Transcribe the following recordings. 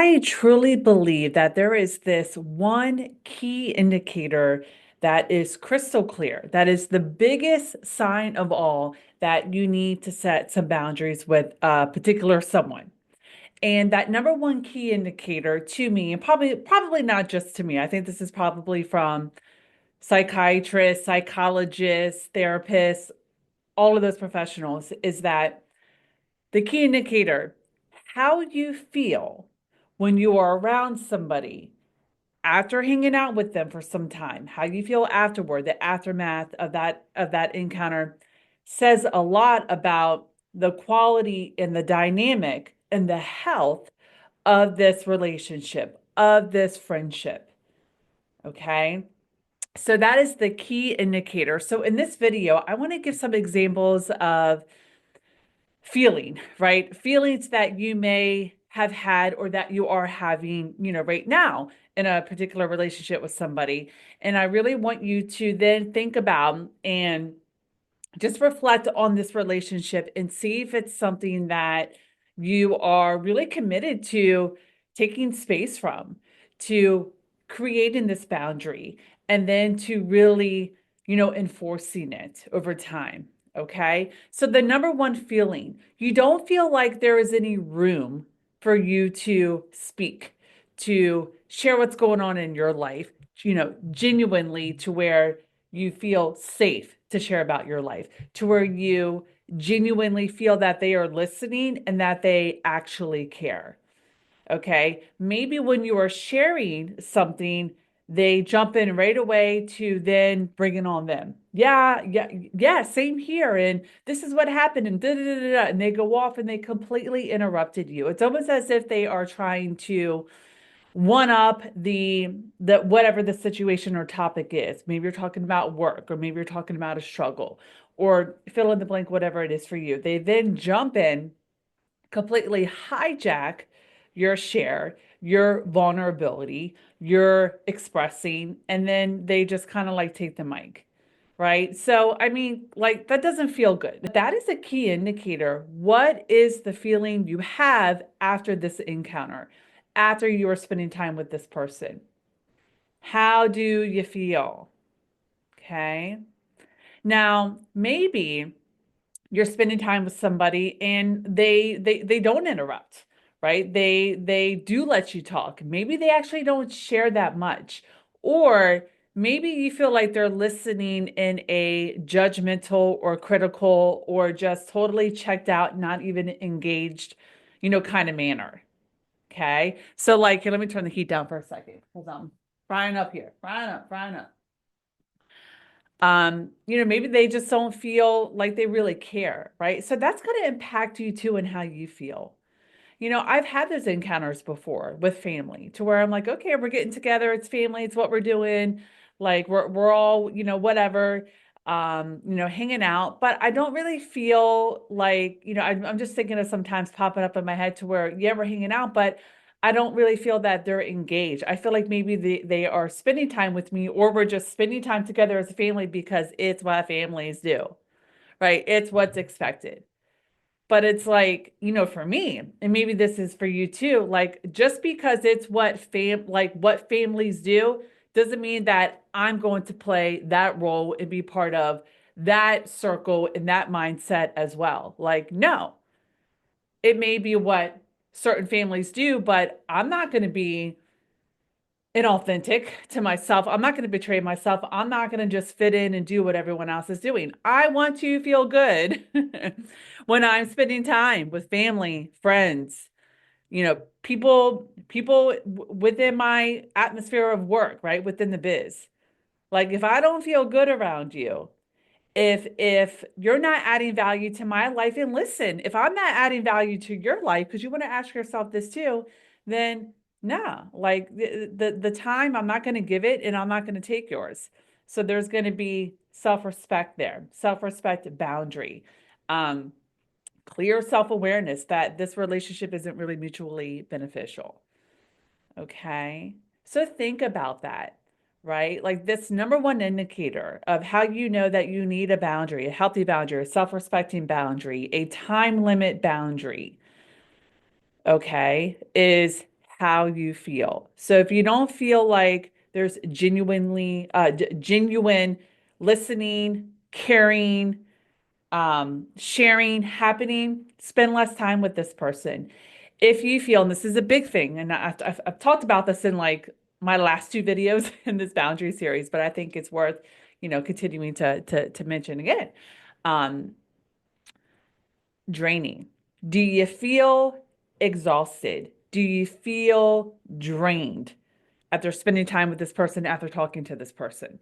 I truly believe that there is this one key indicator that is crystal clear, that is the biggest sign of all that you need to set some boundaries with a particular someone. And that number one key indicator to me, and probably not just to me, I think this is probably from psychiatrists, psychologists, therapists, all of those professionals, is that the key indicator, how you feel when you are around somebody after hanging out with them for some time, how you feel afterward, the aftermath of that encounter says a lot about the quality and the dynamic and the health of this relationship, of this friendship. Okay? So that is the key indicator. So in this video, I want to give some examples of feeling, right? Feelings that you may have had or that you are having, right now in a particular relationship with somebody. And I really want you to then think about and just reflect on this relationship and see if it's something that you are really committed to taking space from, to creating this boundary, and then to really, enforcing it over time. Okay. So the number one feeling, you don't feel like there is any room for you to speak, to share what's going on in your life, genuinely to where you feel safe to share about your life, to where you genuinely feel that they are listening and that they actually care. Okay. Maybe when you are sharing something, they jump in right away to then bring it on them. Yeah, yeah, yeah, same here. And this is what happened. And da da da da. And they go off and they completely interrupted you. It's almost as if they are trying to one up the whatever the situation or topic is. Maybe you're talking about work, or maybe you're talking about a struggle, or fill in the blank, whatever it is for you. They then jump in, completely hijack your share, your vulnerability, your expressing, and then they just kind of like take the mic. Right. So, I mean, like that doesn't feel good. That is a key indicator. What is the feeling you have after this encounter, after you are spending time with this person? How do you feel? Okay. Now, maybe you're spending time with somebody and they don't interrupt, right? They do let you talk. Maybe they actually don't share that much. Or maybe you feel like they're listening in a judgmental or critical or just totally checked out, not even engaged, kind of manner. Okay. So like here, let me turn the heat down for a second because I'm frying up here. Frying up. Maybe they just don't feel like they really care, right? So that's going to impact you too and how you feel. I've had those encounters before with family to where I'm like, okay, we're getting together, it's family, it's what we're doing, like we're all, whatever, hanging out, but I don't really feel like, I'm just thinking of sometimes popping up in my head to where, yeah, we're hanging out, but I don't really feel that they're engaged. I feel like maybe they are spending time with me, or we're just spending time together as a family because it's what families do, right? It's what's expected. But it's like, for me, and maybe this is for you too, like just because it's what families do doesn't mean that I'm going to play that role and be part of that circle and that mindset as well. Like, no, it may be what certain families do, but I'm not going to be inauthentic to myself. I'm not going to betray myself. I'm not going to just fit in and do what everyone else is doing. I want to feel good when I'm spending time with family, friends, people within my atmosphere of work, right? Within the biz. Like if I don't feel good around you, if you're not adding value to my life, and listen, if I'm not adding value to your life, because you want to ask yourself this too, then no, like the time I'm not going to give it and I'm not going to take yours. So there's going to be self-respect there, self-respect boundary, um, clear self-awareness that this relationship isn't really mutually beneficial. Okay. So think about that, right? Like this number one indicator of how you know that you need a boundary, a healthy boundary, a self-respecting boundary, a time limit boundary, okay, is how you feel. So if you don't feel like there's genuine listening, caring, sharing happening, spend less time with this person. If you feel, and this is a big thing, and I've talked about this in like my last two videos in this boundary series, but I think it's worth, continuing to mention again. Um, Draining. Do you feel exhausted? Do you feel drained after spending time with this person, after talking to this person?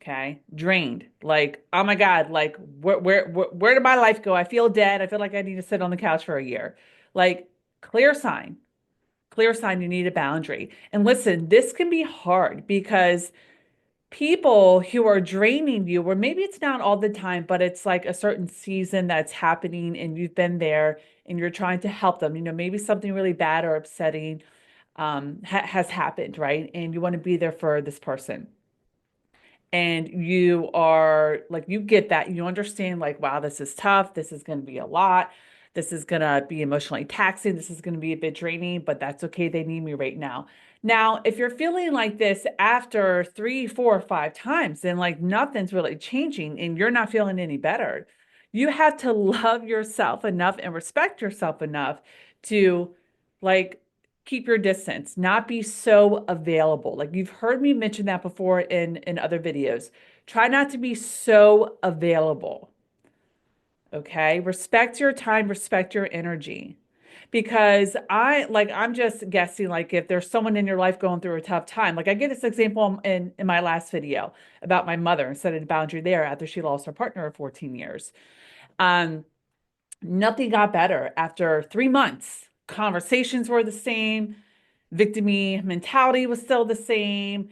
Okay, drained. Like, oh my God, like where did my life go? I feel dead. I feel like I need to sit on the couch for a year. Like, clear sign. Clear sign you need a boundary. And listen, this can be hard because people who are draining you, or maybe it's not all the time, but it's like a certain season that's happening and you've been there and you're trying to help them. Maybe something really bad or upsetting has happened, right? And you want to be there for this person. And you are like, you get that, you understand, like, wow, this is tough. This is going to be a lot. This is going to be emotionally taxing. This is going to be a bit draining, but that's okay. They need me right now. Now, if you're feeling like this after 3, 4, 5 times, then like nothing's really changing and you're not feeling any better, you have to love yourself enough and respect yourself enough to like keep your distance, not be so available. Like you've heard me mention that before in other videos. Try not to be so available. Okay? Respect your time, respect your energy. Because I'm just guessing, like if there's someone in your life going through a tough time, like I give this example in my last video about my mother and setting a boundary there after she lost her partner of 14 years. Um, Nothing got better after 3 months. Conversations were the same. Victimy mentality was still the same.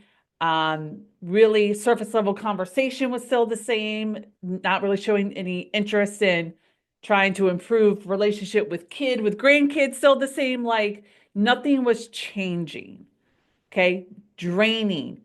Really surface level conversation was still the same, not really showing any interest in trying to improve relationship with grandkids, still the same. Like nothing was changing. Okay. Draining,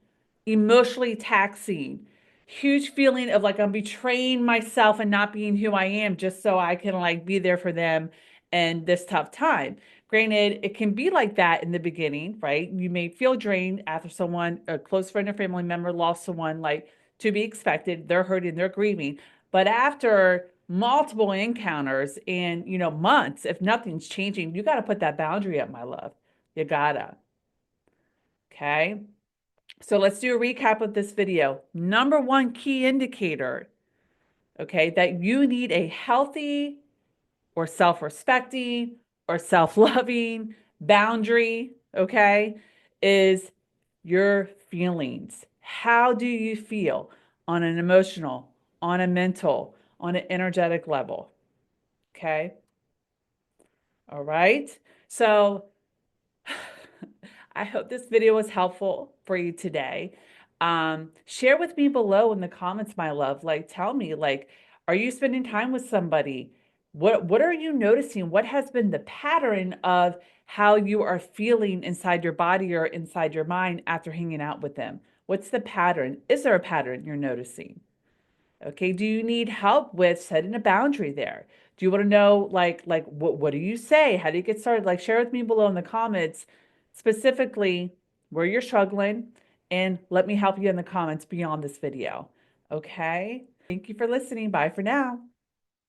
emotionally taxing, huge feeling of like I'm betraying myself and not being who I am just so I can like be there for them in this tough time. Granted, it can be like that in the beginning, right? You may feel drained after someone, a close friend or family member lost someone, like to be expected. They're hurting, they're grieving. But after multiple encounters and, months, if nothing's changing, you got to put that boundary up, my love. You gotta. Okay. So let's do a recap of this video. Number one key indicator, okay, that you need a healthy or self-respecting or self-loving boundary, okay, is your feelings. How do you feel on an emotional, on a mental, on an energetic level? Okay. All right. So I hope this video was helpful for you today. Share with me below in the comments, my love. Like, tell me, like, are you spending time with somebody? What are you noticing? What has been the pattern of how you are feeling inside your body or inside your mind after hanging out with them? What's the pattern? Is there a pattern you're noticing? Okay, do you need help with setting a boundary there? Do you want to know like what do you say? How do you get started? Like share with me below in the comments specifically where you're struggling and let me help you in the comments beyond this video. Okay? Thank you for listening. Bye for now.